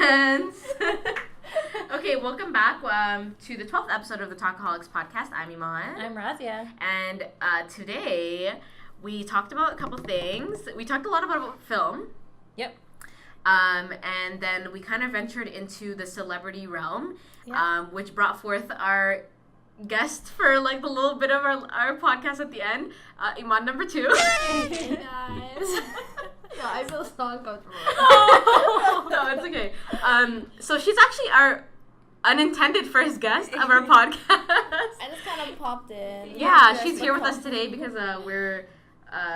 Friends. Okay, welcome back to the 12th episode of the Talkaholics podcast. I'm Iman. I'm Razia. And today we talked about a couple things. We talked a lot about film. Yep. And then we kind of ventured into the celebrity realm, which brought forth our guest for like the little bit of our podcast at the end, Iman number 2. Hey guys. Yeah, I feel so uncomfortable. No, it's okay. So she's actually our unintended first guest of our podcast. I just kind of popped in. Yeah, she's here with us today because we're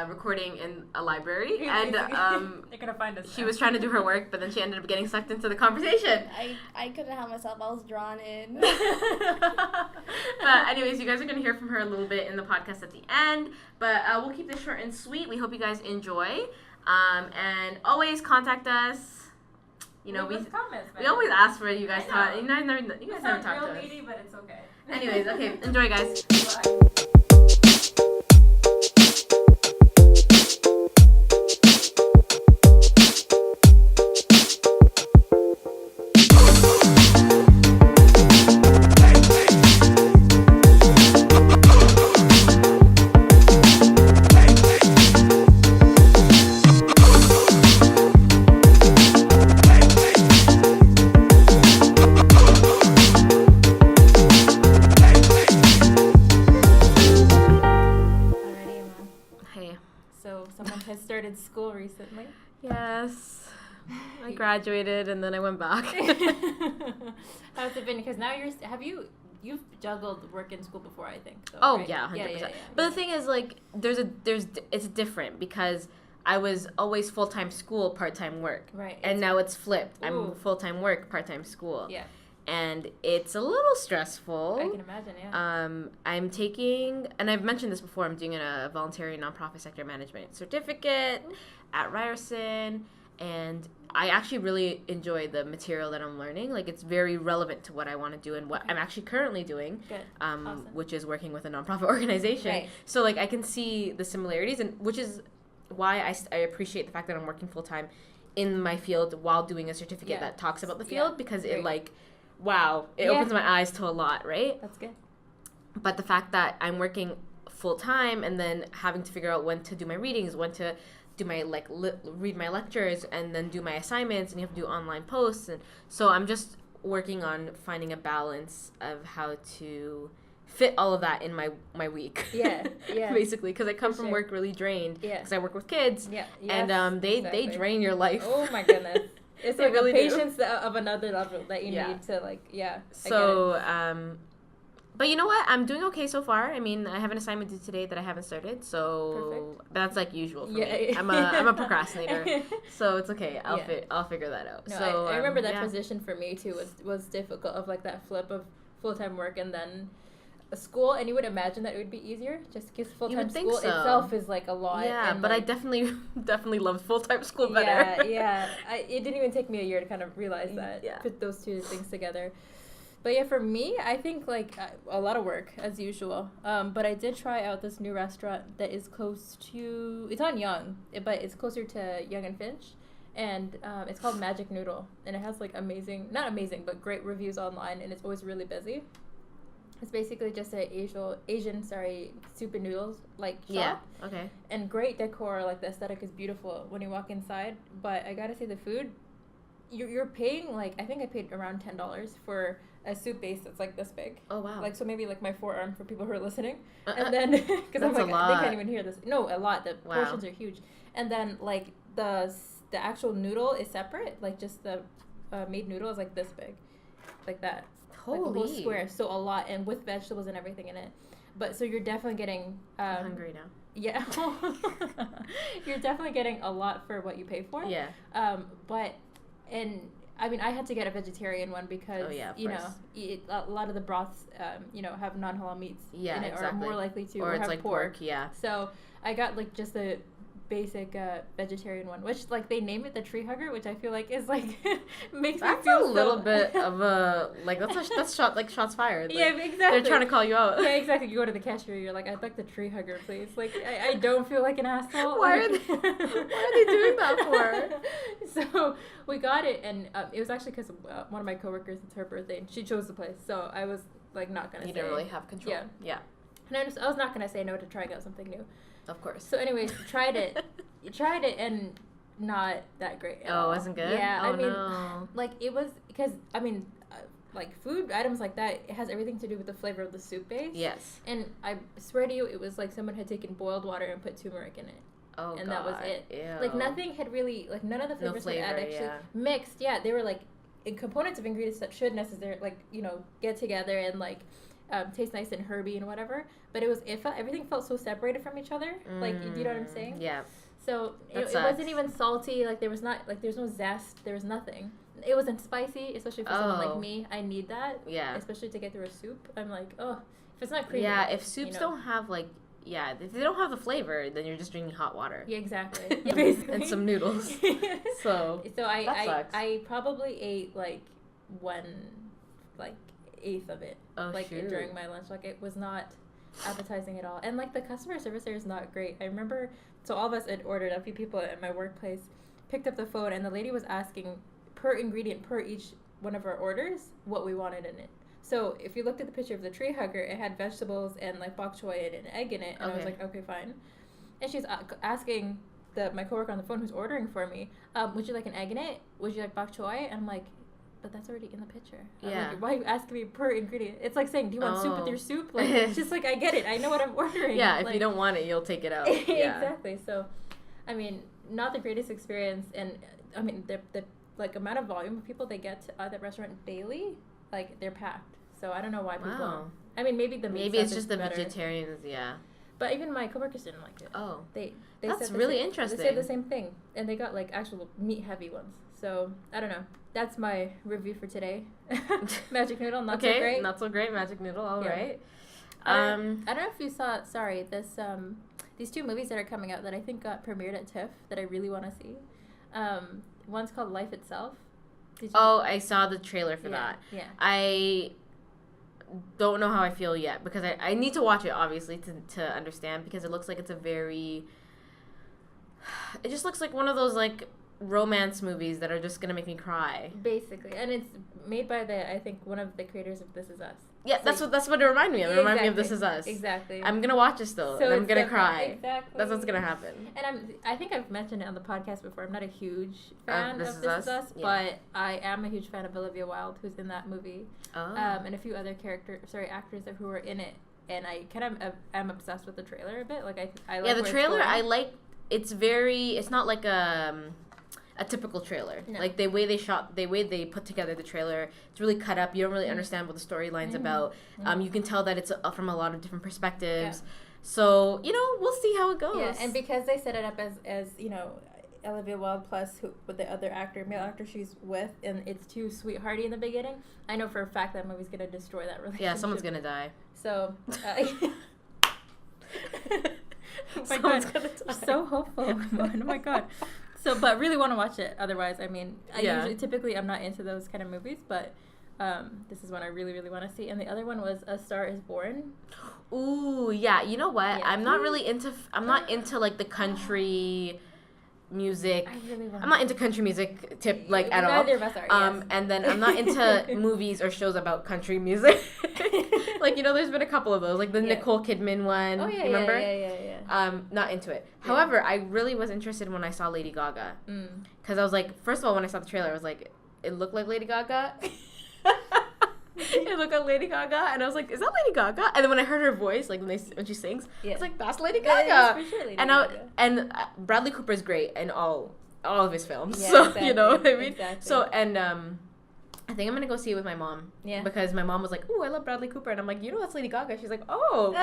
recording in a library, and they're gonna find us. She was trying to do her work, but then she ended up getting sucked into the conversation. I couldn't help myself. I was drawn in. But anyways, you guys are gonna hear from her a little bit in the podcast at the end. But we'll keep this short and sweet. We hope you guys enjoy. And always contact us. You know, we always ask for you guys talk. You guys never talk to us. It's real needy, but it's okay. Anyways, okay, enjoy, guys. Bye. School recently. Yes. I graduated and then I went back. How's it been? Because now you've juggled work and school before, I think. So, oh, right? yeah, 100%. Yeah. But the thing is, like, it's different because I was always full-time school, part-time work. Right. And now it's flipped. Ooh. I'm full-time work, part-time school. Yeah. And it's a little stressful. I can imagine, yeah. I'm taking, and I've mentioned this before, I'm doing a voluntary nonprofit sector management certificate at Ryerson, and I actually really enjoy the material that I'm learning. Like, it's very relevant to what I want to do and what I'm actually currently doing. Good. Awesome. Which is working with a nonprofit organization. Right. So, like, I can see the similarities, and which is why I appreciate the fact that I'm working full-time in my field while doing a certificate that talks about the field, because it, like, wow, it opens my eyes to a lot, right? That's good. But the fact that I'm working full-time and then having to figure out when to do my readings, when to do my, like, read my lectures and then do my assignments, and you have to do online posts. And so I'm just working on finding a balance of how to fit all of that in my week. Yeah. Basically, because I come from work really drained. Yeah. Because I work with kids. Yeah. And they drain your life. Oh, my goodness. It's like really patience of another level that you need to, like, So, but you know what? I'm doing okay so far. I mean, I have an assignment due today that I haven't started, so that's like usual for me. I'm a procrastinator, so it's okay. I'll figure that out. No, so I remember that transition for me too was difficult, of like that flip of full-time work and then a school, and you would imagine that it would be easier just because full-time school itself is like a lot. Yeah, and but like, I definitely loved full-time school better. Yeah. It didn't even take me a year to kind of realize that, put those two things together. But yeah, for me, I think like a lot of work as usual. But I did try out this new restaurant that is close to, it's on Yonge, but it's closer to Yonge and Finch. And it's called Magic Noodle. And it has like not amazing, but great reviews online. And it's always really busy. It's basically just an Asian soup and noodles like shop. Yeah. Okay. And great decor, like the aesthetic is beautiful when you walk inside. But I gotta say, the food, you're paying, like, I think I paid around $10 for a soup base that's like this big. Oh wow. Like, so maybe like my forearm for people who are listening. And then because I'm like, they can't even hear this. No, a lot. The portions are huge. And then like the actual noodle is separate. Like just the made noodle is like this big, like that. Holy. Like a whole square, so a lot, and with vegetables and everything in it. But so you're definitely getting I'm hungry now. Yeah. You're definitely getting a lot for what you pay for. Yeah. And I mean, I had to get a vegetarian one because a lot of the broths have non-halal meats in it, or are more likely to, or it's have like pork. Yeah. So I got like just the basic vegetarian one, which like they name it the tree hugger, which I feel like is like makes that's me feel a little bit of a like that's shots fired. Like, yeah, exactly. They're trying to call you out. Yeah, exactly. You go to the cashier, you're like, I'd like the tree hugger, please. Like, I don't feel like an asshole. Why like, are they doing that for? So we got it, and it was actually because one of my coworkers, it's her birthday, and she chose the place. So I was like not gonna. You didn't really have control. Yeah. And I was not gonna say no to trying out something new. Of course. So anyways, tried it. You tried it and not that great at all. It wasn't good? Yeah, Oh, I mean, no. like it was, because, I mean, like food items like that, it has everything to do with the flavor of the soup base. Yes. And I swear to you, it was like someone had taken boiled water and put turmeric in it. Oh, and God. that was it. Ew. Like nothing had really, like none of the flavors had actually mixed. Yeah, they were like components of ingredients that should necessarily, like, you know, get together and like taste nice and herby and whatever. But everything felt so separated from each other. Like, do you know what I'm saying? Yeah. So it wasn't even salty. Like there's no zest. There was nothing. It wasn't spicy, especially for someone like me. I need that. Yeah. Especially to get through a soup. I'm like, oh, if it's not creamy. Yeah, if soups don't have like, yeah, if they don't have the flavor, then you're just drinking hot water. Yeah, exactly. Yeah, basically. And some noodles. So I probably ate like one, like eighth of it. Oh, like shoot. During my lunch. Like it was not appetizing at all. And like the customer service there is not great. I remember, so all of us had ordered, a few people at my workplace picked up the phone, and the lady was asking per ingredient per each one of our orders what we wanted in it. So if you looked at the picture of the tree hugger, it had vegetables and like bok choy and an egg in it, and I was like, okay, fine. And she's asking my coworker on the phone who's ordering for me, would you like an egg in it? Would you like bok choy? And I'm like, but that's already in the picture. Yeah. Like, why are you asking me per ingredient? It's like saying, do you want soup with your soup? Like, it's just like, I get it. I know what I'm ordering. Yeah, if like, you don't want it, you'll take it out. Yeah. Exactly. So, I mean, not the greatest experience. And, I mean, the like, amount of volume of people they get to that restaurant daily, like, they're packed. So, I don't know why people... Wow. I mean, maybe it's just the better. Vegetarians, yeah. But even my coworkers didn't like it. Oh. They That's said really interesting. They said the same thing. And they got, like, actual meat-heavy ones. So, I don't know. That's my review for today. Magic Noodle, not so great. Not so great. Magic Noodle, all right. I don't know if you saw, these two movies that are coming out that I think got premiered at TIFF that I really want to see. One's called Life Itself. I saw the trailer for that. Yeah. I don't know how I feel yet, because I need to watch it, obviously, to understand, because it looks like it's it just looks like one of those, like, romance movies that are just gonna make me cry. Basically. And it's made by I think one of the creators of This Is Us. Yeah, so that's what it reminded me of. It reminded me of This Is Us. Exactly. I'm gonna watch it still, and I'm gonna cry. Exactly. That's what's gonna happen. And I think I've mentioned it on the podcast before. I'm not a huge fan of This Is Us, yeah. but I am a huge fan of Olivia Wilde, who's in that movie. Oh. And a few other actors who were in it. And I kind of am obsessed with the trailer a bit. Like I like. Yeah, the trailer I like. It's not like a typical trailer. No. Like the way they put together the trailer, it's really cut up. You don't really understand what the storyline's about. You can tell that it's from a lot of different perspectives. Yeah. So, we'll see how it goes. Yeah, and because they set it up as Olivia Wilde plus with the other male actor she's with, and it's too sweethearty in the beginning, I know for a fact that movie's going to destroy that relationship. Yeah, someone's going to die. So, someone's going to die. I'm so hopeful. Oh my God. So, but really want to watch it. Otherwise, I mean, typically I'm not into those kind of movies, but this is one I really, really want to see. And the other one was A Star Is Born. Ooh, yeah. You know what? Yeah. I'm not into like the country music. I'm not into country music at all. Neither of us are. Yes. And then I'm not into movies or shows about country music. Like, there's been a couple of those, like the Nicole Kidman one. Oh yeah, remember? Yeah. Not into it. Yeah. However, I really was interested when I saw Lady Gaga, because I was like, first of all, when I saw the trailer, I was like, it looked like Lady Gaga. It looked like Lady Gaga, and I was like, is that Lady Gaga? And then when I heard her voice, like when she sings, I was like, that's Lady Gaga. For sure Lady Gaga. And Bradley Cooper's great in all of his films. Yeah, so exactly. You know what I mean. Exactly. So I think I'm gonna go see it with my mom. Yeah. Because my mom was like, "Ooh, I love Bradley Cooper," and I'm like, "That's Lady Gaga." She's like, "Oh."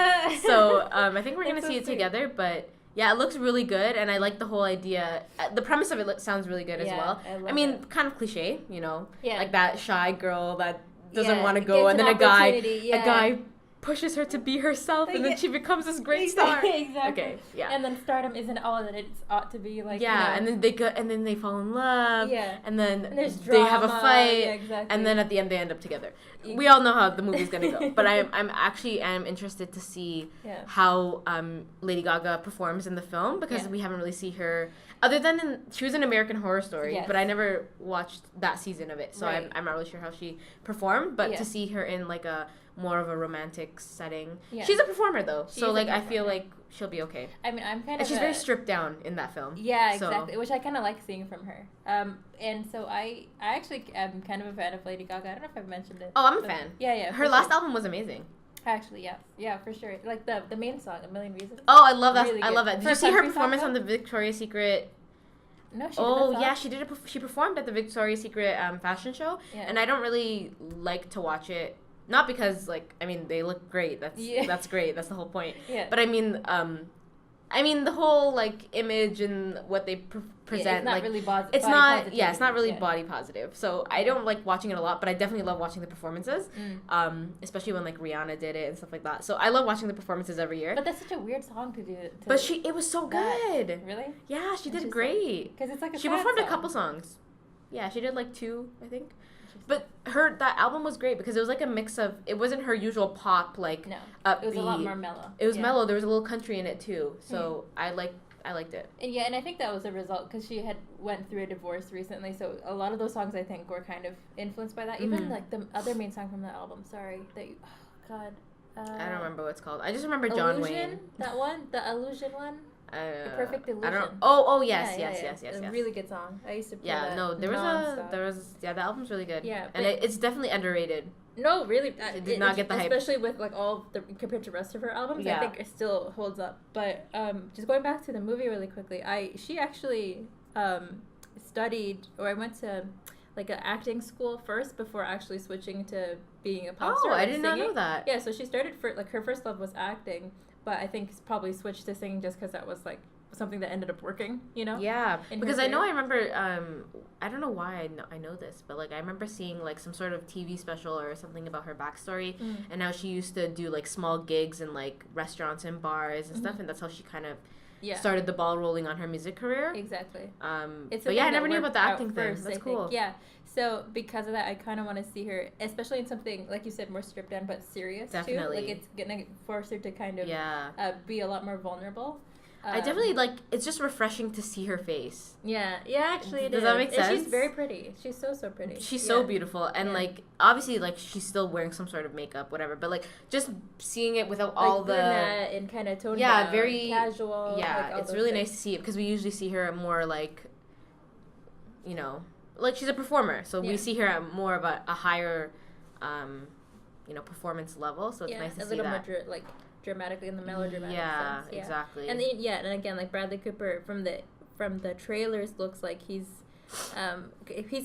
So I think we're gonna see it together, but. Yeah, it looks really good, and I like the whole idea. The premise of it sounds really good as well. I mean, kind of cliche, like that shy girl that doesn't want to go, and then a guy pushes her to be herself, and then she becomes this great star. Exactly. Okay, yeah. And then stardom isn't all that it ought to be. Like, and then they go, and then they fall in love. Yeah. And then there's they have a drama. fight. Yeah, exactly. And then at the end they end up together. We all know how the movie's gonna go. But I'm interested to see how Lady Gaga performs in the film, because we haven't really seen her other than she was in American Horror Story, but I never watched that season of it, so I'm not really sure how she performed. But to see her in like a more of a romantic setting, she's a performer though, so like I feel like she'll be okay. I mean, I'm kind and she's very stripped down in that film. Yeah, exactly, which I kind of like seeing from her. And so I actually am kind of a fan of Lady Gaga. I don't know if I've mentioned it. Oh, I'm a fan. Yeah. Her last album was amazing. Actually, yeah, for sure. Like the main song, A Million Reasons. Oh, I love that. Really I love that. Did you see her performance on the Victoria's Secret? No, she did yeah, she did. She performed at the Victoria's Secret fashion show, and I don't really like to watch it. Not because they look great. That's great. That's the whole point. Yeah. But I mean the whole image and what they present. It's not really it's not. Yeah, it's not really body positive. So I don't like watching it a lot, but I definitely love watching the performances. Especially when Rihanna did it and stuff like that. So I love watching the performances every year. But that's such a weird song to do. But it was so good. Really? Yeah, she did great. Because it's she performed a couple songs. Yeah, she did 2, I think. But that album was great because it was a mix of, it wasn't her usual pop upbeat. It was a lot more mellow. It was mellow. There was a little country in it too. So I liked it. And I think that was a result because she had went through a divorce recently. So a lot of those songs I think were kind of influenced by that. Even the other main song from the album. Sorry, I don't remember what it's called. I just remember Illusion, John Wayne. That one, the Illusion one. The Perfect Illusion. I don't. Oh yes. A really good song. I used to play that. There was the album's really good. Yeah, and it's definitely underrated. No, really, it did not get the hype, especially with all the compared to the rest of her albums. I think it still holds up. But just going back to the movie really quickly, she actually studied, or I went to an acting school first before actually switching to being a pop star. Oh, I did not know that. Yeah, so she started her first love was acting. But I think probably switched to singing just because that was something that ended up working, Yeah, because I remember, I don't know why I know this, but I remember seeing some sort of TV special or something about her backstory, and how she used to do small gigs in restaurants and bars and stuff, and that's how she kind of started the ball rolling on her music career. Exactly. But I never knew about the acting thing. That's cool. Yeah. So because of that, I kind of want to see her, especially in something like you said, more stripped down but serious. Definitely. Too. It's gonna force her to kind of be a lot more vulnerable. I definitely it's just refreshing to see her face. Yeah, actually, does that make sense? And she's very pretty. She's so pretty. She's so beautiful, and obviously she's still wearing some sort of makeup, whatever. But just seeing it without all the and kind of toned down, very casual. Yeah, it's really nice to see it because we usually see her more she's a performer, so we see her at more of a higher, performance level. So it's nice to see that. A little more dramatically in the melodramatic sense. Yeah, exactly. And and again, Bradley Cooper from the trailers looks like he's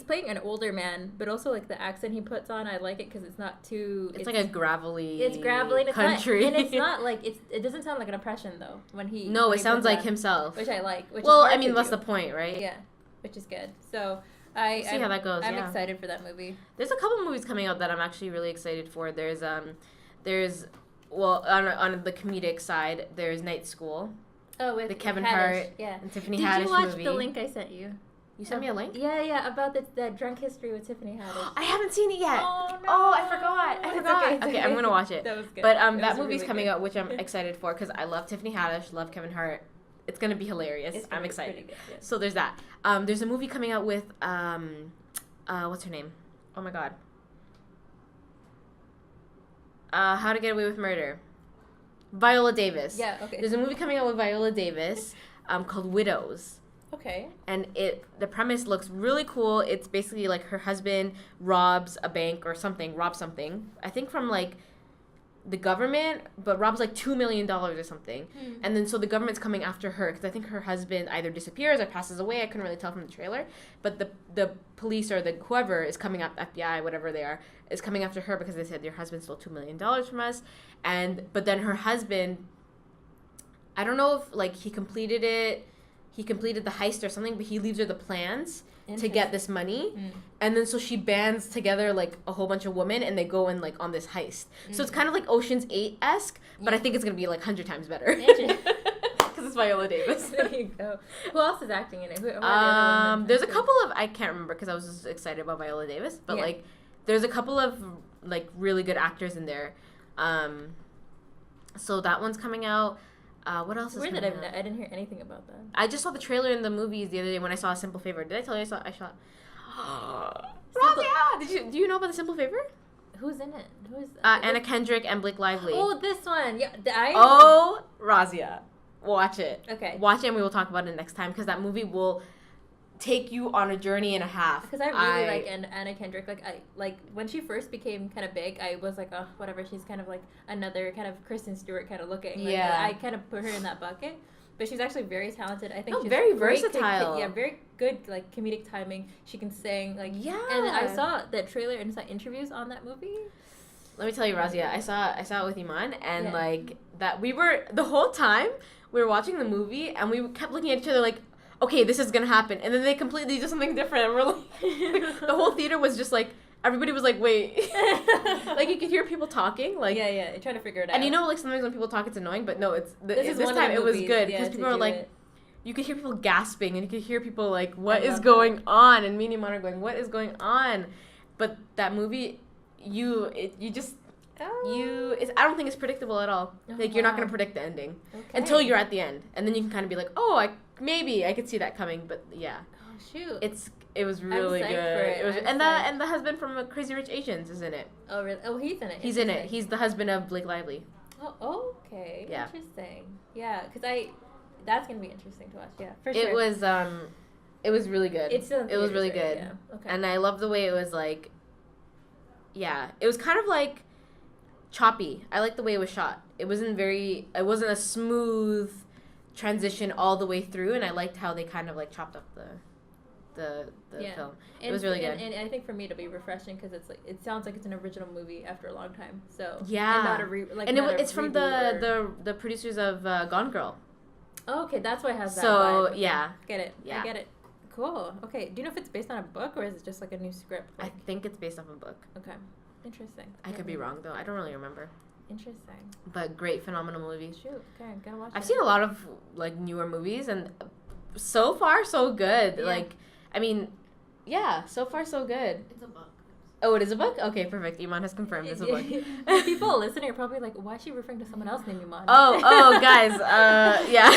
playing an older man, but also the accent he puts on, I like it because it's not too. It's a gravelly. It's gravelly country, and it's not it doesn't sound like an impression though when he. No, when it sounds like himself, which I like. Which that's the point, right? Yeah, which is good. So. See how that goes. I'm excited for that movie. There's a couple movies coming out that I'm actually really excited for. There's on the comedic side, there's Night School. Oh, with the Kevin Haddish, Hart and Tiffany Haddish movie. Did you watch the link I sent you? You sent me a link? Yeah, about the drunk history with Tiffany Haddish. I haven't seen it yet. Oh, no. Oh, I forgot. Okay, I'm going to watch it. That was good. But that movie's really coming out, which I'm excited for because I love Tiffany Haddish, love Kevin Hart. It's going to be hilarious. I'm excited. Good, yeah. So there's that. There's a movie coming out with, what's her name? Oh my God. How to Get Away with Murder. Viola Davis. Yeah, okay. There's a movie coming out with Viola Davis called Widows. Okay. And the premise looks really cool. It's basically her husband robs a bank or something, I think from the government, but robs $2 million or something. And then so the government's coming after her because I think her husband either disappears or passes away. I couldn't really tell from the trailer. But the police or whoever is coming up, FBI, whatever they are, is coming after her because they said your husband stole $2 million from us. But then her husband, I don't know if he completed it. He completed the heist or something, but he leaves her the plans. to get this money. And then so she bands together like a whole bunch of women and they go in like on this heist. So it's kind of like Ocean's 8-esque, but I think it's going to be like 100 times better. Because it's Viola Davis. There you go. Who else is acting in it? There's a couple of, I can't remember because I was just excited about Viola Davis, but like there's a couple of like really good actors in there. So that one's coming out. What else is coming out? I didn't hear anything about that. I just saw the trailer in the movies the other day when I saw A Simple Favor. Did I tell you I shot? Razia! Do you know about The Simple Favor? Who's in it? Anna Kendrick and Blake Lively. Oh, this one. Yeah. Razia. Watch it. Okay. Watch it and we will talk about it next time because that movie will take you on a journey and a half. Because I really like Anna Kendrick. Like when she first became kind of big, I was like, oh, whatever. She's kind of like another kind of Kristen Stewart kind of looking. Like, I kind of put her in that bucket. But she's actually very talented. I think she's very versatile. Very good like comedic timing. She can sing like And I saw the trailer and saw interviews on that movie. Let me tell you, Razia, I saw it with Iman and like that we were the whole time we were watching the movie and we kept looking at each other like, okay, this is gonna happen, and then they completely did something different. And we're like, the whole theater was just like, everybody was like, wait, like you could hear people talking, like trying to figure it out. And you know, like sometimes when people talk, it's annoying, but no, it's this time it was good because people were like, you could hear people gasping, and you could hear people like, what is going on? And me and Iman are going, what is going on? But that movie, I don't think it's predictable at all. Like you're not gonna predict the ending until you're at the end, and then you can kind of be like, oh, maybe I could see that coming, but yeah. Oh shoot! It was really good. It was, and the husband from Crazy Rich Asians is in it. Oh really? Oh, he's in it. He's in it. He's the husband of Blake Lively. Oh, okay. Yeah. Interesting. Yeah, because that's gonna be interesting to watch. Yeah, for sure. It was really good. It was really good. Yeah. Okay. And I love the way it was like. Yeah, it was kind of like choppy. I like the way it was shot. It wasn't a smooth transition all the way through, and I liked how they kind of like chopped up the film. It was really good. And I think for me it'll be refreshing because it's like it sounds like it's an original movie after a long time. So yeah, and it's from the producers of Gone Girl. Oh, okay, that's why it has that. So vibe. yeah, get it. Yeah. I get it. Cool. Okay. Do you know if it's based on a book or is it just like a new script? I think it's based off a book. Okay. Interesting. I could be wrong though. I don't really remember. Interesting. But great, phenomenal movie. Shoot. Okay, gotta watch it. I've seen a lot of like newer movies and so far so good. Yeah. Like, I mean, yeah, so far so good. It's a book. Oh, it is a book? Okay, perfect. Iman has confirmed it's a book. People listening are probably like, why is she referring to someone else named Iman? Oh, guys, yeah.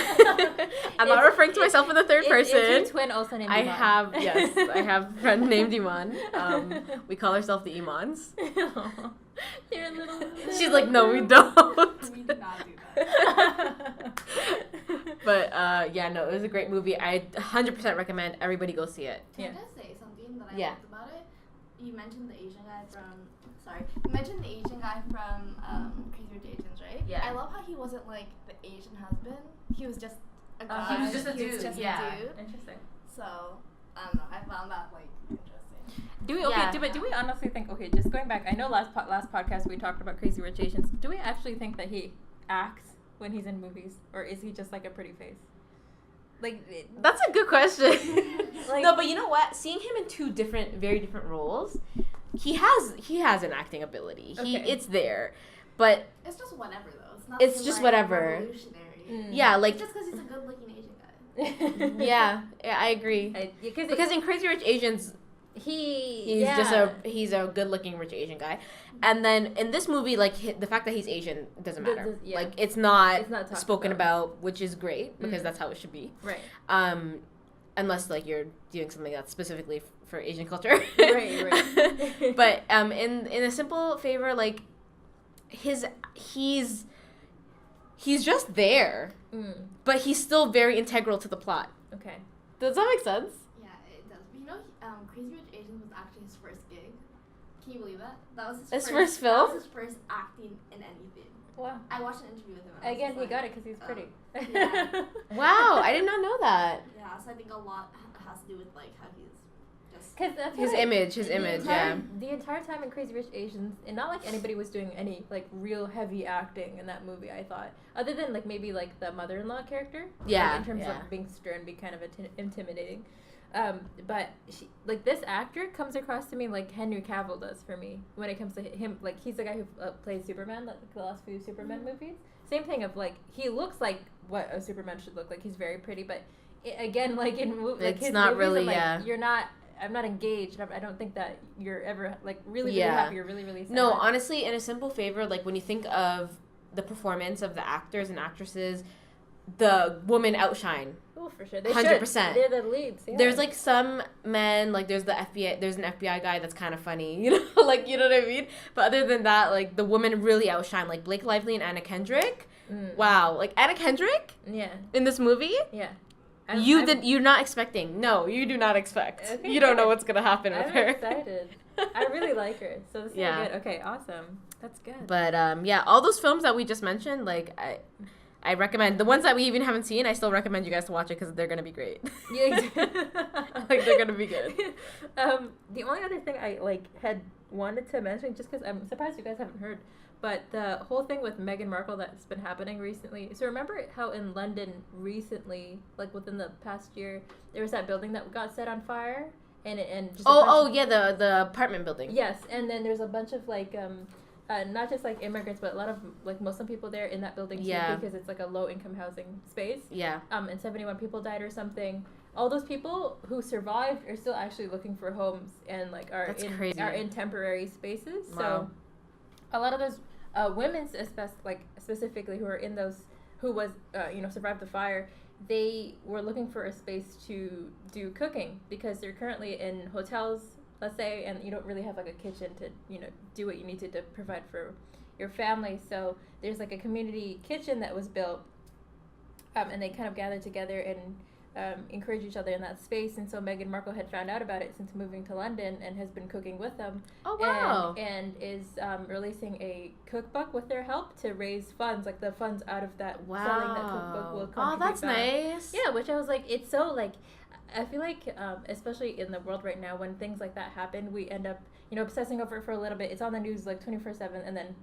I'm not referring to myself in the third person. Is your twin also named Iman? I have a friend named Iman. We call ourselves the Imans. You're a little... She's like, no, we don't. We do not do that. But, yeah, no, it was a great movie. I 100% recommend everybody go see it. Can I just say something that I liked about it? You mentioned the Asian guy from Crazy Rich Asians, right? Yeah. I love how he wasn't like the Asian husband. He was just a guy. He was just a dude. Interesting. So, I don't know. I found that like interesting. Do we honestly think, just going back, I know last podcast we talked about Crazy Rich Asians. Do we actually think that he acts when he's in movies? Or is he just like a pretty face? That's a good question. No, but you know what? Seeing him in two very different roles, he has an acting ability. It's there, but it's just whatever though. It's not. It's just whatever. Revolutionary. Yeah, like just because he's a good-looking Asian guy. yeah, I agree. Because in Crazy Rich Asians, he's a good-looking rich Asian guy, and then in this movie, like the fact that he's Asian doesn't matter. Like it's not spoken about, which is great because that's how it should be. Right. Unless like you're doing something that's specifically for Asian culture. Right. But in A Simple Favor, like he's just there, but he's still very integral to the plot. Okay. Does that make sense? Yeah, it does. But you know, Crazy Rich Asians was actually his first gig. Can you believe that? That was his first film? That was his first acting in anything. Wow. I watched an interview with him. Again, he got it because he's pretty. Yeah. Wow, I did not know that. Yeah, so I think a lot has to do with like how he's just... Because that's his image, yeah. The entire time in Crazy Rich Asians, and not like anybody was doing any like real heavy acting in that movie, I thought. Other than like maybe like the mother-in-law character. Yeah. Like, in terms of being stern, being kind of intimidating. But she, like, this actor comes across to me like Henry Cavill does for me when it comes to him. Like, he's the guy who plays Superman, like the last few Superman movies. Same thing of, like, he looks like what a Superman should look like. He's very pretty, but again, like in like it's his not movies, really, you're not. I'm not engaged. I don't think that you're ever like really happy. You're really sad. No, honestly, in a simple favor, like when you think of the performance of the actors and actresses, the women outshine. Oh, for sure. They 100%. They're the leads. Yeah. There's like some men, like there's an FBI guy that's kind of funny, you know, like, you know what I mean? But other than that, like the women really outshine, like Blake Lively and Anna Kendrick. Wow, like Anna Kendrick? Yeah. In this movie? Yeah. You're not expecting. No, you do not expect. Okay, you don't know what's going to happen with her. I'm excited. I really like her. So this is good. Okay, awesome. That's good. But all those films that we just mentioned, like I recommend the ones that we even haven't seen. I still recommend you guys to watch it because they're gonna be great. Yeah, like they're gonna be good. The only other thing I had wanted to mention, just because I'm surprised you guys haven't heard, but the whole thing with Meghan Markle that's been happening recently. So remember how in London recently, like within the past year, there was that building that got set on fire, and just the apartment building. Yes, and then there's a bunch of not just like immigrants, but a lot of like Muslim people there in that building too, because it's like a low income housing space. Yeah. And 71 people died or something. All those people who survived are still actually looking for homes and like are in temporary spaces. Wow. So a lot of those women, specifically who are in those who survived the fire, they were looking for a space to do cooking because they're currently in hotels, let's say, and you don't really have like a kitchen to do what you need to provide for your family. So there's like a community kitchen that was built, and they kind of gathered together and encourage each other in that space. And so Meghan Markle had found out about it since moving to London and has been cooking with them. Oh, wow. And is releasing a cookbook with their help to raise funds, like the funds out of that selling that cookbook will contribute. Oh, that's back. nice. Yeah, which I was like, it's so like, I feel like, especially in the world right now, when things like that happen, we end up, obsessing over it for a little bit. It's on the news like 24/7, and then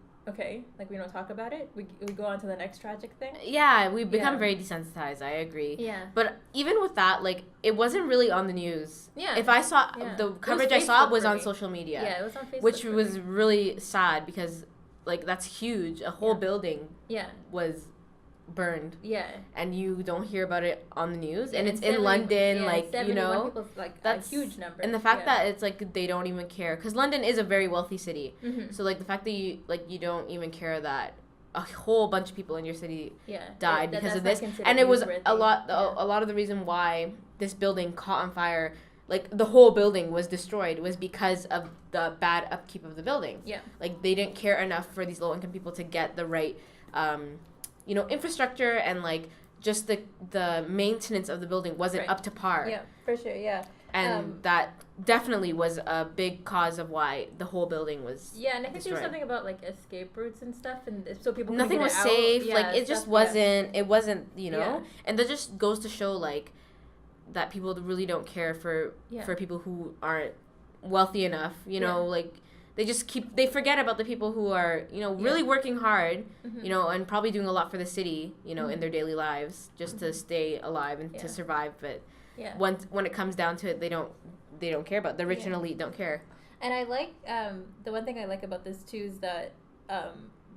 we don't talk about it. We go on to the next tragic thing. Yeah, we become very desensitized. I agree. Yeah. But even with that, like, it wasn't really on the news. Yeah. If I saw the coverage I saw was on social media. Yeah, it was on Facebook. Which was really sad because, like, that's huge. A whole building. Yeah. Was burned. Yeah. And you don't hear about it on the news, and it's in London, people's, that's a huge number. And the fact that it's like they don't even care, because London is a very wealthy city. Mm-hmm. So like the fact that you don't even care that a whole bunch of people in your city died because of this, and it was a lot of the reason why this building caught on fire, like the whole building was destroyed, was because of the bad upkeep of the building. Yeah. Like they didn't care enough for these low income people to get the right infrastructure, and like just the maintenance of the building wasn't up to par. Yeah, for sure, yeah. And that definitely was a big cause of why the whole building was and I think there's something about like escape routes and stuff, and so people nothing was safe. Like it just wasn't. It wasn't. And that just goes to show like that people really don't care for people who aren't wealthy enough. Like. They forget about the people who are, really working hard, and probably doing a lot for the city, in their daily lives just to stay alive and to survive. But when it comes down to it, they don't care about the rich and elite don't care. And I like the one thing I like about this too is that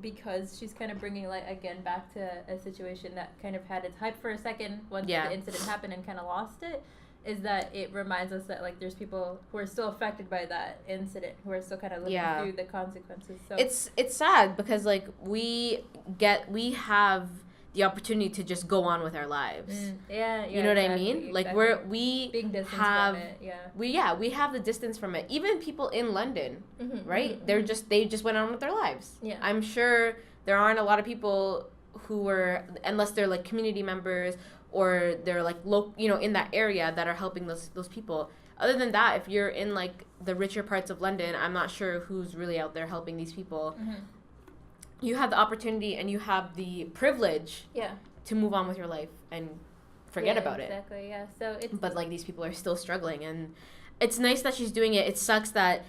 because she's kind of bringing light again back to a situation that kind of had its hype for a second once the incident happened and kind of lost it. Is that it reminds us that like there's people who are still affected by that incident, who are still kind of living through the consequences. So it's sad because like we have the opportunity to just go on with our lives. You know what I mean? Like we being distanced have from it, we have the distance from it. Even people in London, right? They just went on with their lives. Yeah. I'm sure there aren't a lot of people who were, unless they're like community members or they're like in that area that are helping those people. Other than that, if you're in like the richer parts of London, I'm not sure who's really out there helping these people. Mm-hmm. You have the opportunity and you have the privilege to move on with your life and forget about it. Exactly, yeah. So but like these people are still struggling, and it's nice that she's doing it. It sucks that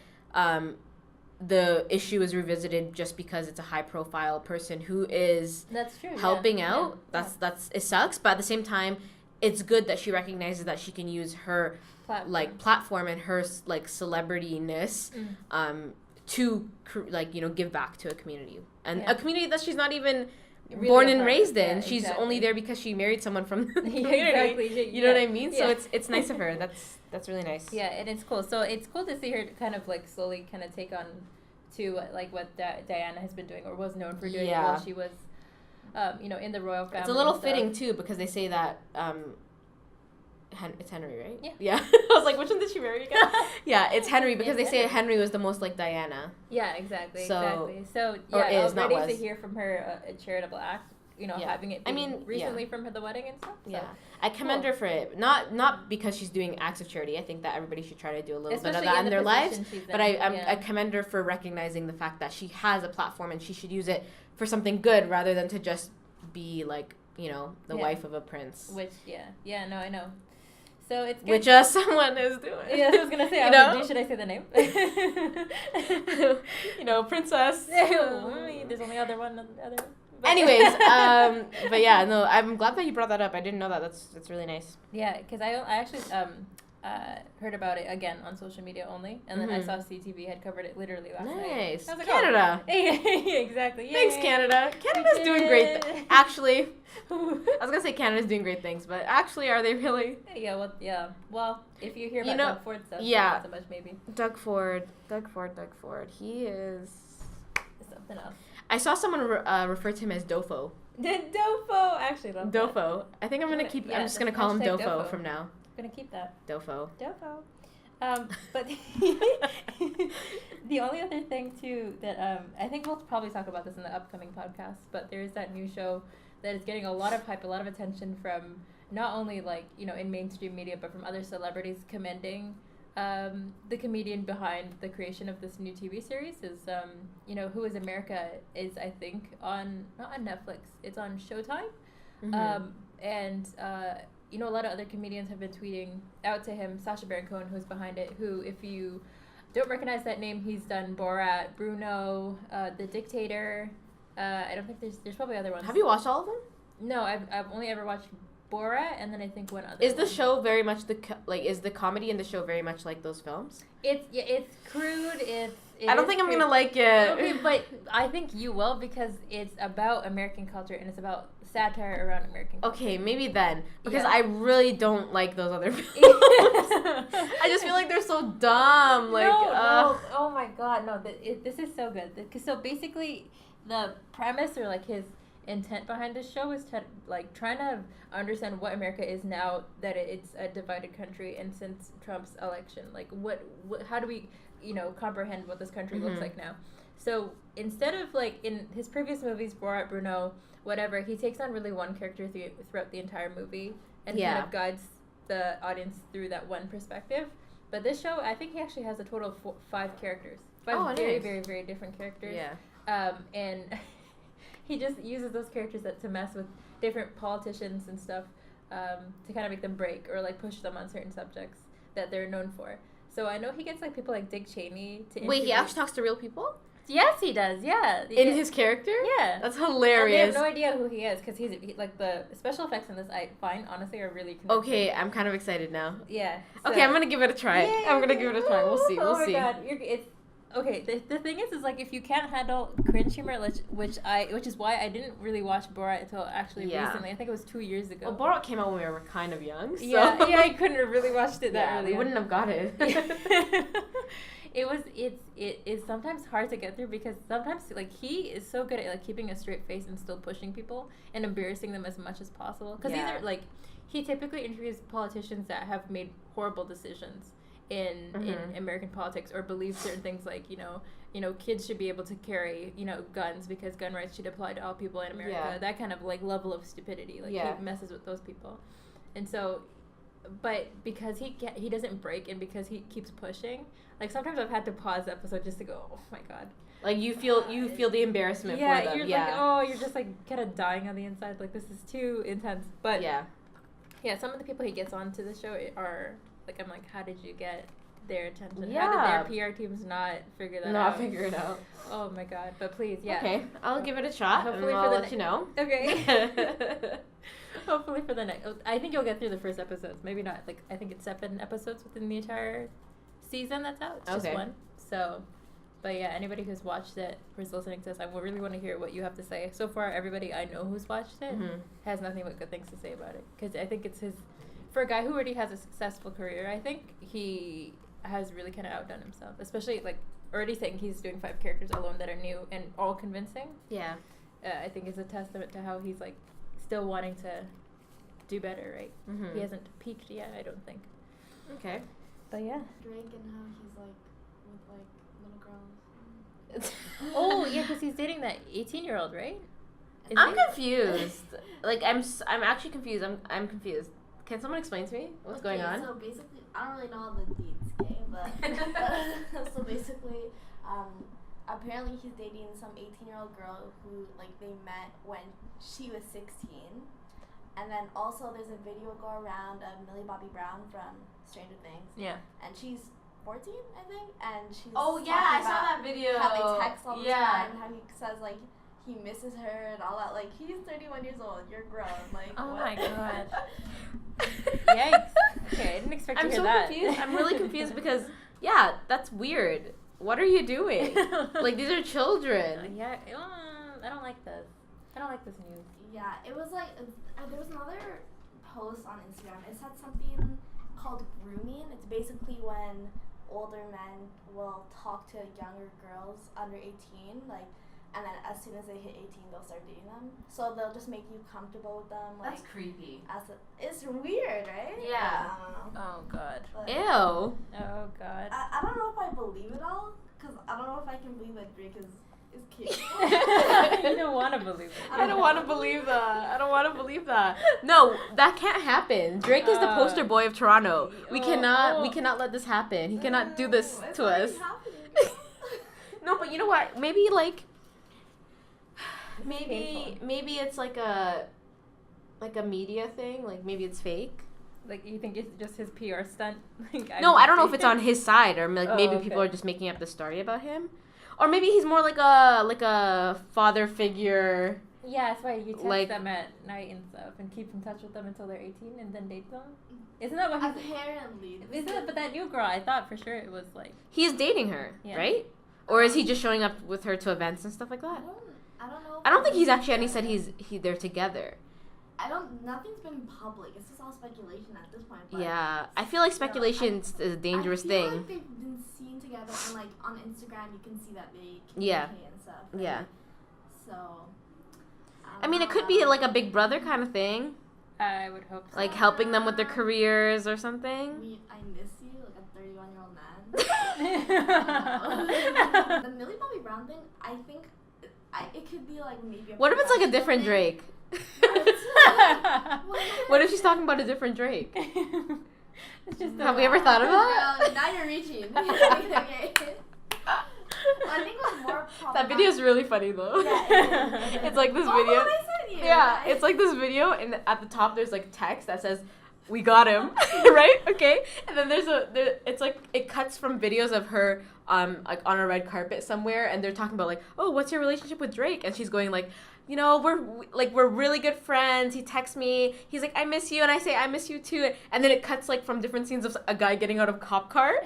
the issue is revisited just because it's a high profile person who is that's true helping out. That's it sucks, but at the same time it's good that she recognizes that she can use her platform and her like celebrityness to like, you know, give back to a community, and a community that she's not even really born and raised in. She's only there because she married someone from the community. Exactly. You know what I mean? So it's nice of her. That's really nice. Yeah, and it's cool. So it's cool to see her kind of like slowly kind of take on to like what Diana has been doing or was known for doing while she was, you know, in the royal family. It's a little fitting too, because they say that it's Henry, right? Yeah. Yeah. I was like, which one did she marry again? Yeah, it's Henry, because they say Henry was the most like Diana. Yeah, exactly. So yeah, already to hear from her a charitable act, you know, having it recently from the wedding and stuff. So. Yeah. I commend her for it. Not because she's doing acts of charity. I think that everybody should try to do a little bit of that in their lives. But I commend her for recognizing the fact that she has a platform and she should use it for something good rather than to just be like, you know, the wife of a prince. Which, no, I know. So it's good. Which someone is doing. Yeah, I was gonna say. Should I say the name? You know, princess. There's only other one. Anyways, but yeah, no, I'm glad that you brought that up. I didn't know that. That's really nice. Yeah, because I actually heard about it again on social media only, and then I saw CTV had covered it literally last night. Nice. I was like, Canada. Exactly. Yay. Thanks, Canada. Canada's doing great. Actually, I was gonna say Canada's doing great things, but actually, are they really? Yeah. Well, if you hear about Doug Ford stuff, not so much maybe. Doug Ford. He is something else. I saw someone refer to him as Dofo. Dofo. I actually love Dofo. That. I think I'm gonna keep. I'm just gonna call him Dofo from now. I'm gonna keep that. Dofo. But the only other thing too that I think we'll probably talk about this in the upcoming podcast, but there's that new show that is getting a lot of hype, a lot of attention from not only like, you know, in mainstream media, but from other celebrities commending the comedian behind the creation of this new TV series is you know, Who Is America is, I think, not on Netflix, it's on Showtime. And you know, a lot of other comedians have been tweeting out to him. Sacha Baron Cohen, who's behind it, who, if you don't recognize that name, he's done Borat, Bruno, The Dictator. I don't think there's probably other ones. Have you watched all of them? No, I've only ever watched Borat, and then I think one other. Is the show very much is the comedy in the show very much like those films? It's crude. I don't think I'm gonna like it. Okay, but I think you will, because it's about American culture and it's about satire around American culture. Okay, maybe then, because I really don't like those other films. I just feel like they're so dumb. Like, no. Oh my god, no! This is so good. So basically, the premise or like his intent behind this show is trying to understand what America is now that it's a divided country, and since Trump's election, like what how do we, you know, comprehend what this country looks like now. So instead of like in his previous movies, Borat, Bruno, whatever, he takes on really one character throughout the entire movie and kind of guides the audience through that one perspective. But this show, I think he actually has a total of 5 characters. 5 very, very, very different characters. Yeah. And he just uses those characters to mess with different politicians and stuff, to kind of make them break or like push them on certain subjects that they're known for. So I know he gets like people like Dick Cheney to interview. Wait, he actually talks to real people? Yes, he does. Yeah. In his character? Yeah. That's hilarious. I have no idea who he is, because he's like the special effects in this, I find honestly are really convincing. Okay, I'm kind of excited now. Yeah. So. Okay, I'm gonna give it a try. Yay. I'm gonna give it a try. We'll see. Oh my god, okay. The thing is like if you can't handle cringe humor, which is why I didn't really watch Borat until actually recently. I think it was 2 years ago. Well, Borat came out when we were kind of young. So. Yeah, I couldn't have really watched it that early. We wouldn't have got it. It is sometimes hard to get through, because sometimes like he is so good at like keeping a straight face and still pushing people and embarrassing them as much as possible. Because these are like, he typically interviews politicians that have made horrible decisions in American politics, or believe certain things like, you know, kids should be able to carry, you know, guns because gun rights should apply to all people in America. Yeah. That kind of like level of stupidity, like he messes with those people. And so, but because he doesn't break, and because he keeps pushing, like sometimes I've had to pause the episode just to go, oh my god. Like you feel the embarrassment for them. You're like, you're just like kind of dying on the inside. Like this is too intense. But yeah, some of the people he gets onto the show are like, I'm like, how did you get their attention? Yeah. How did their PR teams not figure that out? Not figure it out. Oh my god. But please, yeah. Okay, I'll give it a shot. Hopefully and I'll let you know. Okay. Hopefully for the next. I think you'll get through the first episodes. Maybe not. Like, I think it's 7 episodes within the entire season that's out. It's just one. So, but yeah, anybody who's watched it, who's listening to this, I really want to hear what you have to say. So far, everybody I know who's watched it has nothing but good things to say about it. Because I think it's for a guy who already has a successful career, I think he has really kind of outdone himself. Especially, like, already saying he's doing 5 characters alone that are new and all convincing. Yeah. I think is a testament to how he's, like, still wanting to do better, right? He hasn't peaked yet, I don't think. Okay. But yeah. Drake and how he's like with like little girls. Oh yeah, because he's dating that 18-year-old, right? I'm confused. Like I'm actually confused. I'm confused. Can someone explain to me what's going on? So basically, I don't really know all the deets, okay? But so basically, apparently he's dating some 18-year-old girl who like they met when she was 16. And then also there's a video go around of Millie Bobby Brown from Stranger Things. Yeah. And she's 14, I think, and she's Oh yeah, I saw that video. How they text all the time, how he says like he misses her and all that. Like, he's 31 years old, you're grown. Like, oh what? my god. Yikes. Okay, I didn't expect to hear that. I'm so confused. I'm really confused because yeah, that's weird. What are you doing? Like, these are children. Yeah, I don't like this. I don't like this news. Yeah, it was like there was another post on Instagram. It said something called grooming. It's basically when older men will talk to younger girls under 18, like, and then as soon as they hit 18, they'll start dating them. So they'll just make you comfortable with them. Like, That's creepy. It's weird, right? Yeah. I don't know. Oh god. But Ew. Oh god. I don't know if I believe it all, because I don't know if I can believe that Drake is cute. You don't want to believe it. I don't want to believe that. I don't want to believe that. No, that can't happen. Drake is the poster boy of Toronto. We cannot let this happen. He cannot do this to us. No, but you know what? Maybe it's like a media thing. Like, maybe it's fake. Like, you think it's just his PR stunt? Like, No, I don't know if it's on his side or like maybe okay. people are just making up the story about him. Or maybe he's more like a father figure. Yeah, that's why you text them at night and stuff and keep in touch with them until they're 18 and then date them. Isn't that what he's... Apparently. But that new girl, I thought for sure it was like... He's dating her, right? Or is he just showing up with her to events and stuff like that? I don't know. I don't think he's actually, and he said they're together. Nothing's been public. It's just all speculation at this point. But Yeah, I feel like speculation is a dangerous thing. I feel like they've been seen together, and like on Instagram, you can see that they communicate and stuff. Right? Yeah. So. I mean, it could be like a Big Brother kind of thing, I would hope so. like helping them with their careers or something. I miss you, like a 31-year-old man. The Millie Bobby Brown thing, I think, it could be like maybe. What if it's like a different thing. Drake? What if she's talking about a different Drake? It's just Have we ever thought of that? Girl, now you're reaching. Okay. I think it was more That video is really funny though. Yeah, It's like this Oh, video. I sent you. Yeah, it's like this video, and at the top there's like text that says, "We got him," right? Okay, and then it's like it cuts from videos of her like on a red carpet somewhere, and they're talking about like, "Oh, what's your relationship with Drake?" And she's going like, "You know, we're really good friends. He texts me. He's like, I miss you," and I say, I miss you too. And then it cuts like from different scenes of a guy getting out of a cop car.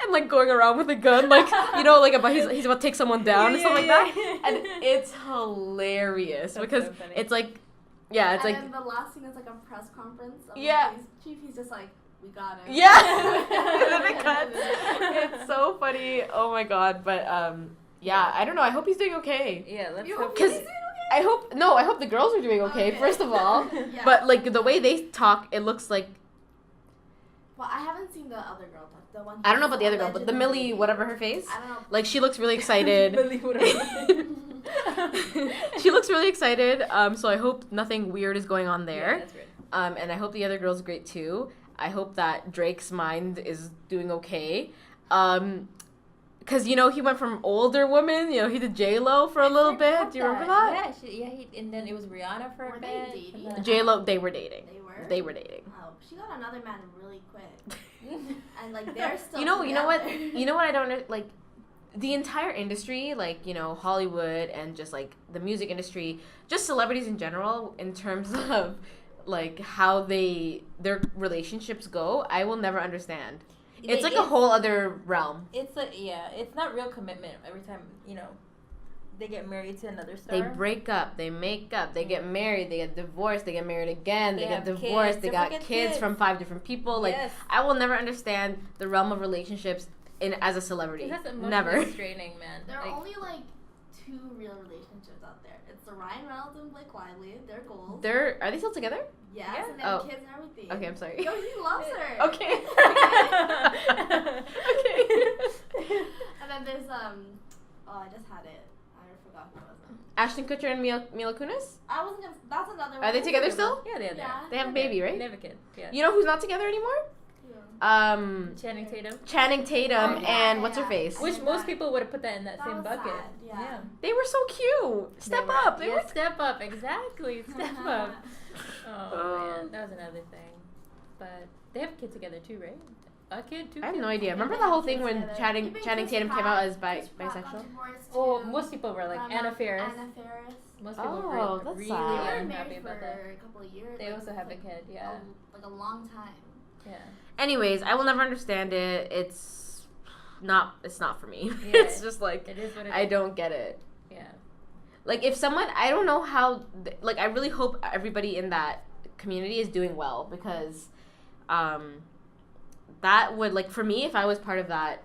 And like going around with a gun, like, you know, like he's about to take someone down or something like that. And it's hilarious. That's because so funny. it's like, yeah, it's and like, then the last scene is like a press conference. Of Yeah. The police chief, he's just like, we got him. yeah. And then it cuts. It's so funny. Oh my god. But yeah, I don't know. I hope he's doing okay. Yeah, let's You hope. hope Because he's doing okay? I hope the girls are doing okay. Okay. First of all. Yeah. But like the way they talk, it looks like, Well, I haven't seen the other girl talk. The one. I don't know about the other girl, but the allegedly- Millie, whatever her face, I don't know. like she looks really excited. She looks really excited. So I hope nothing weird is going on Yeah, there. that's weird. And I hope the other girl's great too. I hope that Drake's mind is doing okay. Because, you know, he went from older women, you know, he did J-Lo for a little bit. Do you remember that? Yeah, and then it was Rihanna for Were a they bit. dating? and then- J-Lo, they were dating. They were. They were dating. Oh, she got another man really quick. and like they're still. You know what I don't like. The entire industry, like, you know, Hollywood and just, like, the music industry, just celebrities in general, in terms of, like, how their relationships go, I will never understand. It's like a whole other realm. It's like, yeah, it's not real commitment every time, you know, they get married to another star. They break up, they make up, they get married, they get divorced, they get married again, they get divorced, they got kids from 5 different people. Like, I will never understand the realm of relationships as a celebrity. That's emotionally never. Straining, man. There are only like 2 real relationships out there. It's the Ryan Reynolds and Blake Lively. They're goals. Are they still together? Yes, yeah. And they have kids and everything. Okay, I'm sorry. Yo, he loves her. Okay. Okay. And then there's I just had it. I forgot who it was. Ashton Kutcher and Mila Kunis? I wasn't gonna. That's another one. Are they together still? Yeah, they are. Yeah. They have a baby, right? They have a kid. Yeah. You know who's not together anymore? Channing Tatum. And what's her face? Which most people would have put that in that same bucket. Sad, yeah. They were so cute. Step up. Step up. Exactly. Step up. Oh man, that was another thing. But they have a kid together too, right? A kid too. I have no idea. Remember the whole thing when Channing Tatum came out as bisexual? Oh, most people were like Anna Faris. Most people were that's really sad. unhappy about that. For a couple of years. They also have a kid. Yeah. Like a long time. Yeah. Anyways, I will never understand it. It's not for me. Yeah, it's just like, it is what it I is. don't get it. Yeah. Like, if someone, I don't know how, like, I really hope everybody in that community is doing well, because that would, like, for me, if I was part of that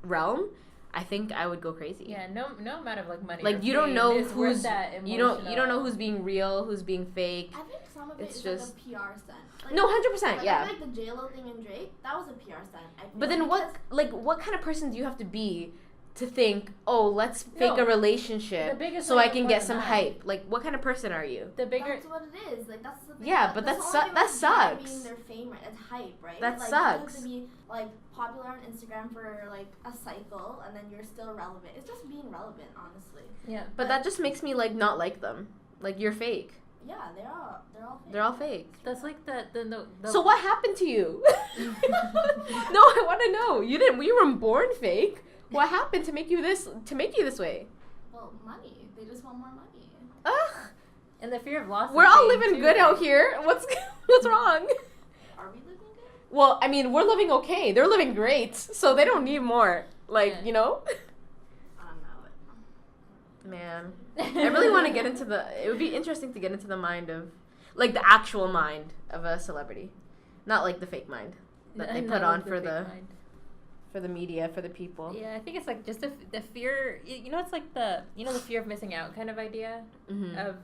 realm, I think I would go crazy. Yeah, no amount of like money. Like, you don't know who's you don't know who's being real, who's being fake. I think some of it is just like a PR stunt. Like, no, 100%, yeah. Like the J-Lo thing and Drake, that was a PR stunt. But then what kind of person do you have to be to think, oh, let's fake a relationship so I can get some hype? Like, what kind of person are you? That's what it is. Like, that's the thing. Yeah, but that sucks. Being their fame, right? It's hype, right? That like, sucks. You have to be like popular on Instagram for like a cycle, and then you're still relevant. It's just being relevant, honestly. Yeah, but that just makes me like not like them. Like, you're fake. Yeah, they're all fake. They're all fake. That's like the So what happened to you? No, I want to know. You weren't born fake. What happened to make you this way? Well, money. They just want more money. Ugh. And the fear of loss. We're all living good out here. What's wrong? Are we living good? Well, I mean, we're living okay. They're living great, so they don't need more. Like, you know? I don't know. Man, I really want to get into it would be interesting to get into the mind of, like, the actual mind of a celebrity. Not like the fake mind that they put on for the media, for the people. Yeah, I think it's like just the fear, you know, it's like the fear of missing out kind of idea of,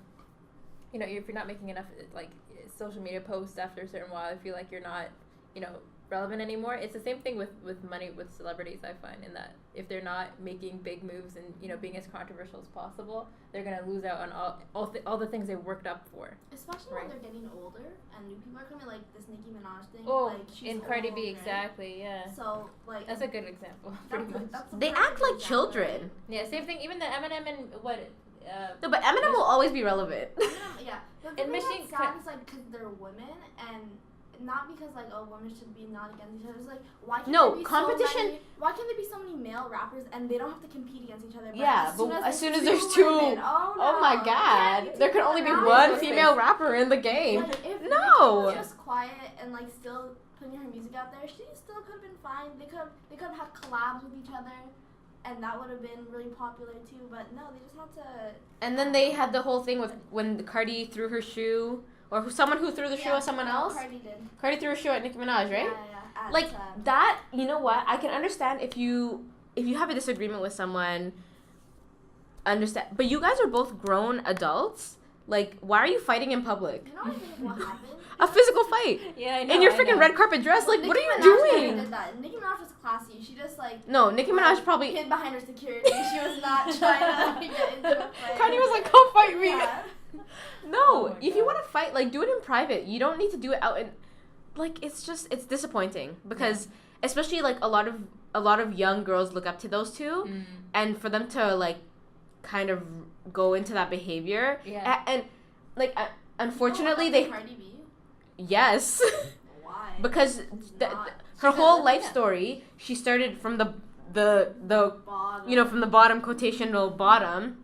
you know, if you're not making enough, like, social media posts after a certain while, I feel like you're not, you know, relevant anymore. It's the same thing with money with celebrities, I find, in that if they're not making big moves and, you know, being as controversial as possible, they're going to lose out on all the things they worked up for. Especially when they're getting older and new people are coming, like this Nicki Minaj thing. Oh, like, she's in Cardi B, right? exactly, yeah. So, like... That's a good example, pretty much. They act like children. Yeah, same thing, even the Eminem and what... no, but Eminem will always be relevant. Yeah. The thing that's sad is, like, because they're women, and not because, like, oh, women should be not against each other. It's like, why can't there be competition. Why can't there be so many male rappers and they don't have to compete against each other? Yeah, but as soon as there's two, oh my God, there could only be one female rapper in the game. Like, if no. was just quiet and, like, still putting her music out there, she still could have been fine. They could have had collabs with each other. And that would have been really popular too, but no, they just had to... And then they had the whole thing with when Cardi threw her shoe, or someone who threw the shoe at someone else. Cardi did. Cardi threw a shoe at Nicki Minaj, right? Yeah. Like, that, you know what? I can understand if you have a disagreement with someone, understand. But you guys are both grown adults. Like, why are you fighting in public? You know, I think what happened? A physical fight. Yeah, I know. In your freaking red carpet dress. Like, what are you doing? Did that. Nicki Minaj was classy. She just, like... No, Nicki Minaj probably... hid behind her security. She was not trying to get into a fight. Cardi was like, come fight me. Yeah. No, if you want to fight, like, do it in private. You don't need to do it out in... Like, it's disappointing. Because, especially, like, a lot of young girls look up to those two. And for them to, like, kind of go into that behavior. Yeah. And like, unfortunately, they... Cardi B? Yes. Why? Because her whole life story, she started from the Bottom. you know, from the bottom, quotational bottom,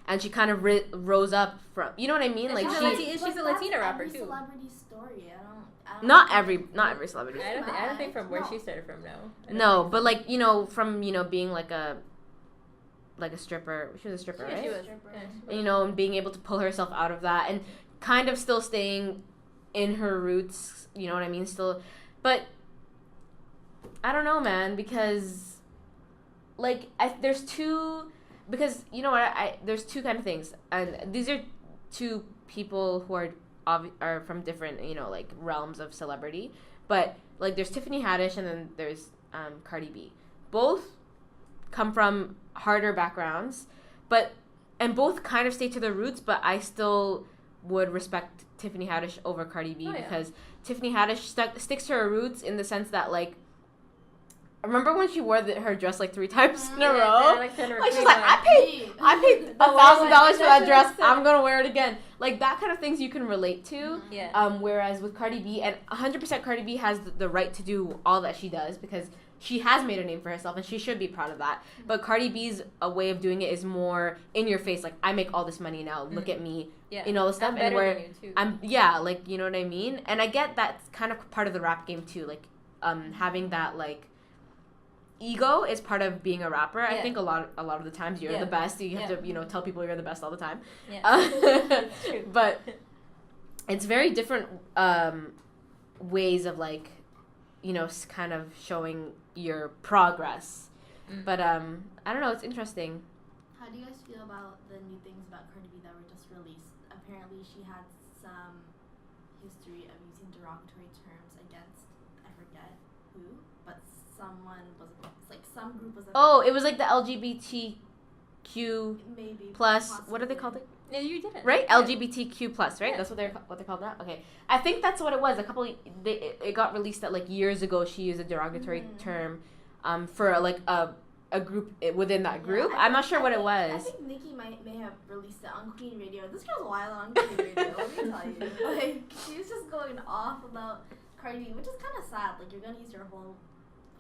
and she kind of rose up from, you know what I mean? Like she's a Latina rapper too. Celebrity story. I don't not every celebrity. I don't think from where she started from. No, but like, you know, from, you know, being like a stripper. She was a stripper, right? She was. And, you know, and being able to pull herself out of that and kind of still staying in her roots, you know what I mean? Still, but I don't know, man, because like there's two kind of things, and these are two people who are from different, you know, like realms of celebrity, but like there's Tiffany Haddish and then there's Cardi B. Both come from harder backgrounds, and both kind of stay to their roots, but I still would respect Tiffany Haddish over Cardi B because Tiffany Haddish sticks to her roots in the sense that, like, remember when she wore her dress like 3 times in a row? Like she's like, I paid $1,000 for that dress. I'm gonna wear it again. Like that kind of things you can relate to. Yeah. Whereas with Cardi B, and 100% Cardi B has the right to do all that she does because she has made a name for herself and she should be proud of that. But Cardi B's a way of doing it is more in your face. Like, I make all this money now. Look at me. Yeah. You know, the stuff. I'm better than you too. Like, you know what I mean? And I get that's kind of part of the rap game too. Like, having that, like, ego is part of being a rapper. I think a lot of the times you're the best. You have to, you know, tell people you're the best all the time. Yeah. True. But it's very different ways of, like, you know, kind of showing your progress. But I don't know, it's interesting. How do you guys feel about the new things about Cardi B that were just released? Apparently she had some history of using derogatory terms against, I forget who, but someone was, like, some group was... Oh, it was like the lgbtq maybe plus, possibly. what are they called? No, you didn't. Right? Yeah. LGBTQ plus, right? Yeah. That's what they're called now? Okay. I think that's what it was. It got released that, like, years ago she used a derogatory term for, like, a group within that group. I'm not sure what it was. I think Nicki may have released it on Queen Radio. This girl's wild on Queen Radio, let me tell you. Like, she was just going off about Cardi B, which is kind of sad. Like, you're going to use your whole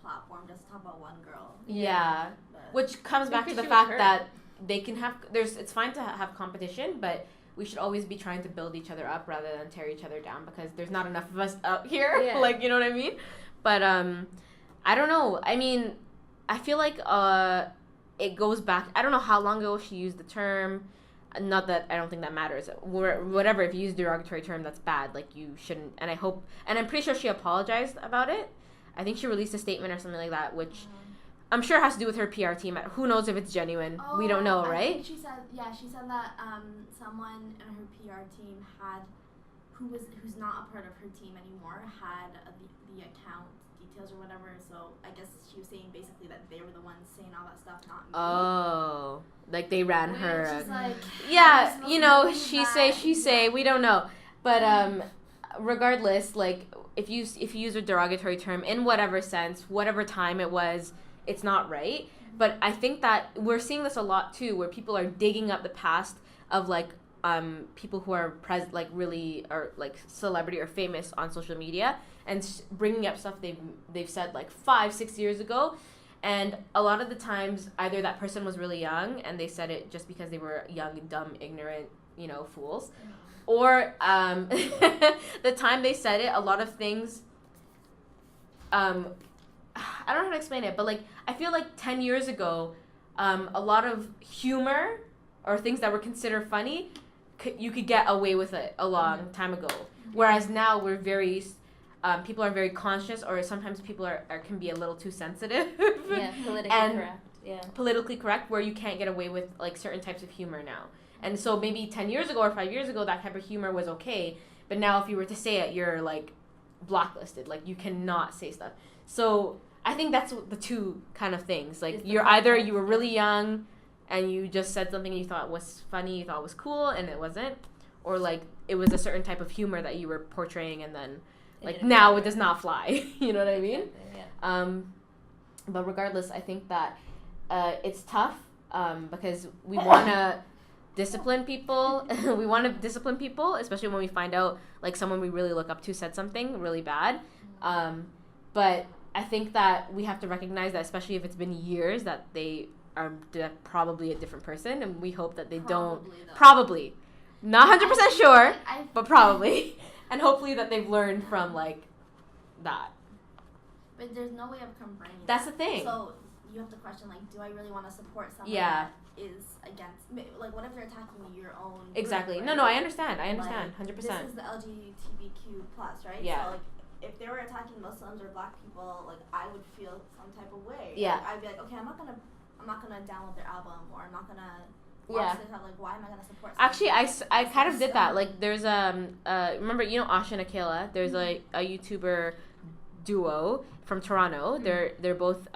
platform just to talk about one girl. Yeah. But Which comes back to the fact that they can have, it's fine to have competition, but we should always be trying to build each other up rather than tear each other down because there's not enough of us out here. Yeah. Like, you know what I mean? But I don't know. I mean, I feel like it goes back. I don't know how long ago she used the term. Not that I don't think that matters. Whatever, if you use a derogatory term, that's bad. Like, you shouldn't. And I'm pretty sure she apologized about it. I think she released a statement or something like that, which I'm sure has to do with her PR team. Who knows if it's genuine? We don't know, right? I think she said that someone in her PR team who's not a part of her team anymore had the account details or whatever. So I guess she was saying basically that they were the ones saying all that stuff, not me. Oh, like they ran her. Like, yeah, you know, she say. We don't know, but regardless, like if you use a derogatory term in whatever sense, whatever time it was, it's not right. But I think that we're seeing this a lot too, where people are digging up the past of, like, people who are like really are like celebrity or famous on social media and bringing up stuff they've said like 5-6 years ago, and a lot of the times either that person was really young and they said it just because they were young, dumb, ignorant, you know, fools, or the time they said it, a lot of things. I don't know how to explain it, but like I feel like 10 years ago, a lot of humor or things that were considered funny, you could get away with it a long time ago. Whereas now we're very, people are very conscious, or sometimes people can be a little too sensitive. Yeah, politically correct. Yeah. Politically correct, where you can't get away with like certain types of humor now. And so maybe 10 years ago or 5 years ago, that type of humor was okay. But now if you were to say it, you're like blacklisted. Like you cannot say stuff. So I think that's the two kind of things. Like you were really young and you just said something you thought was funny, you thought was cool, and it wasn't. Or like it was a certain type of humor that you were portraying, and then like now it does not fly. You know what I mean? Yeah. But regardless, I think that it's tough because we want to discipline people. We want to discipline people, especially when we find out like someone we really look up to said something really bad. but I think that we have to recognize that, especially if it's been years, that they are probably a different person, and we hope that they probably not 100% sure, but probably, and hopefully that they've learned from like that. But there's no way of confirming. That's the thing. So you have to question, like, do I really want to support someone that is against, like, what if they're attacking your own exactly group, right? No, I understand, like, 100%. This is the lgbtq plus, right? Yeah. So like, if they were attacking Muslims or black people, like, I would feel some type of way. Yeah. Like, I'd be like, okay, I'm not gonna download their album, or I'm not gonna watch this. Like, why am I gonna support someone? Actually, I kind of did that. Like, there's remember, you know, Asha and Aquila? There's like a YouTuber duo from Toronto. They're both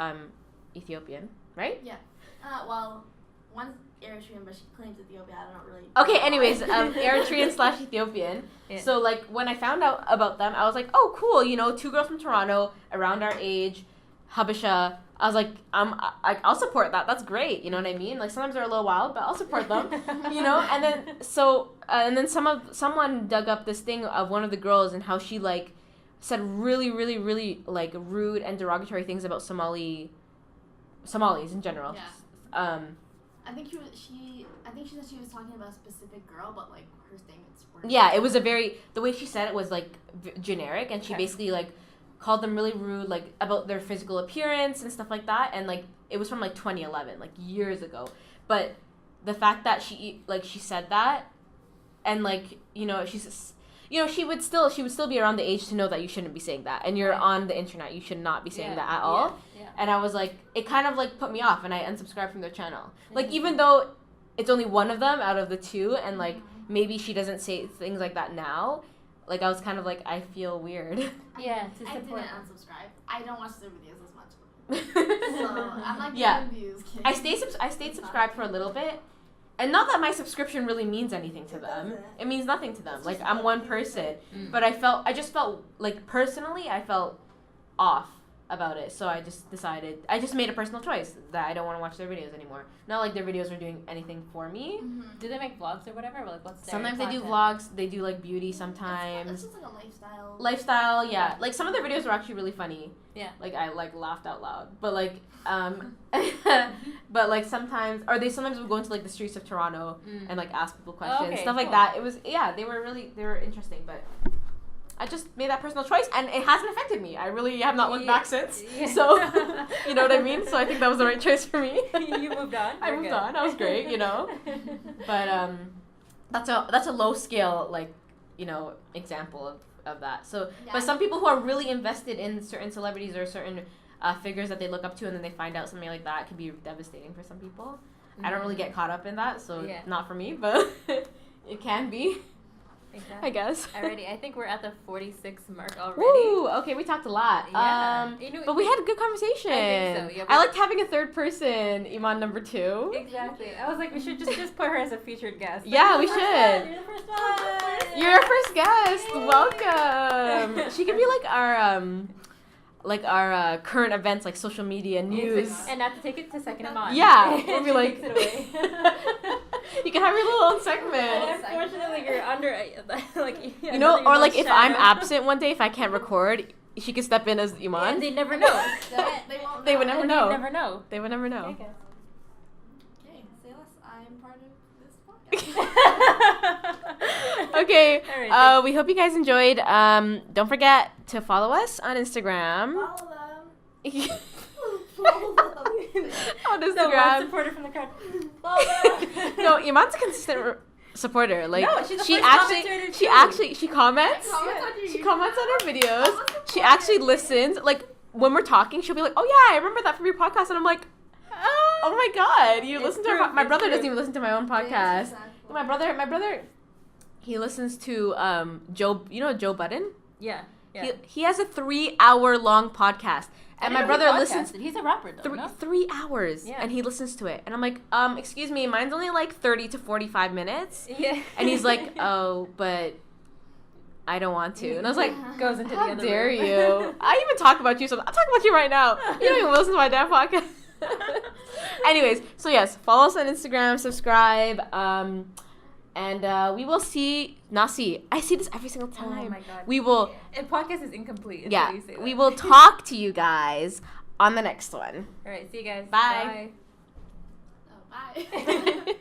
Ethiopian, right? Yeah. Well, one's Eritrean, but she claims Ethiopia. I don't really. Okay. Anyways, Eritrean / Ethiopian. Yeah. So like, when I found out about them, I was like, oh, cool. You know, 2 girls from Toronto, around our age, Habesha. I was like, I'll support that. That's great. You know what I mean? Like, sometimes they're a little wild, but I'll support them. You know? And then someone dug up this thing of one of the girls and how she like said really, really, really like rude and derogatory things about Somalis in general. Yeah. I think she said she was talking about a specific girl, but like her statements were. Yeah, it was the way she said it was like generic, and she basically like called them really rude, like about their physical appearance and stuff like that, and like it was from like 2011, like years ago. But the fact that she said that, and like, you know, she would still be around the age to know that you shouldn't be saying that, and you're on the internet, you should not be saying that at all. Yeah. And I was like, it kind of like put me off, and I unsubscribed from their channel. Like, even though it's only one of them out of the 2, and like maybe she doesn't say things like that now, like I was kind of like, I feel weird. Yeah, I didn't unsubscribe. I don't watch their videos as much. So I'm like getting views. I stayed subscribed for a little bit. And not that my subscription really means anything to them. It means nothing to them. Like, I'm one person. But I just felt, like, personally, I felt off about it. So I just made a personal choice that I don't want to watch their videos anymore. Not like their videos are doing anything for me. Mm-hmm. Do they make vlogs or whatever? Or like, what's their Sometimes content? They do vlogs. They do, like, beauty sometimes. It's just like a lifestyle. Lifestyle, yeah. Like, some of their videos were actually really funny. Yeah. Like, I, like, laughed out loud. But, like, but, like, sometimes would go into, like, the streets of Toronto and, like, ask people questions. Stuff like that. It was, they were interesting, but I just made that personal choice, and it hasn't affected me. I really have not looked back since. Yeah. So, you know what I mean? So I think that was the right choice for me. You moved on. I moved on. I was great, you know? But that's a low scale, like, you know, example of that. So, but some people who are really invested in certain celebrities or certain figures that they look up to, and then they find out something like that, can be devastating for some people. I don't really get caught up in that, so not for me, but it can be. Exactly. I guess. Alrighty, I think we're at the 46 mark already. Ooh, okay, we talked a lot. Yeah. But we had a good conversation. I think so, yeah. I liked having a third person, Iman number 2. Exactly. I was like, we should just put her as a featured guest. Yeah, we should. You're the first one. You're our first guest. Yay. Welcome. She could be like our current events, like social media news. And not to take it to second Iman. Yeah, we'll be like, takes it away. You can have your little own segment. Unfortunately, you're under, like, you know, or like if I'm absent one day, if I can't record, she could step in as Iman. And they never know. They would never know. They never know. They would never know. Okay, say less. I'm part of this podcast. Okay. We hope you guys enjoyed. Don't forget to follow us on Instagram. Follow them. On Instagram. So one supporter from the crowd. No, Iman's a consistent supporter. Like, no, she's she comments. She comments on our videos. She actually listens. Like, when we're talking, she'll be like, "Oh yeah, I remember that from your podcast," and I'm like, "Oh my god, you listen to our my brother doesn't even listen to my own podcast." Yeah, exactly. My brother, he listens to Joe. You know Joe Budden? Yeah. He has a 3-hour-long podcast. And my brother listens. He's a rapper, though. 3 hours. Yeah. And he listens to it. And I'm like, excuse me, mine's only like 30 to 45 minutes. Yeah. And he's like, oh, but I don't want to. And I was like, goes into how dare you? I even talk about you. So I'll talk about you right now. You don't even listen to my damn podcast. Anyways, so yes, follow us on Instagram, subscribe. And we will I see this every single time. Oh my God. We will. And podcast is incomplete. Yeah. We will talk to you guys on the next one. All right. See you guys. Bye. Oh, bye.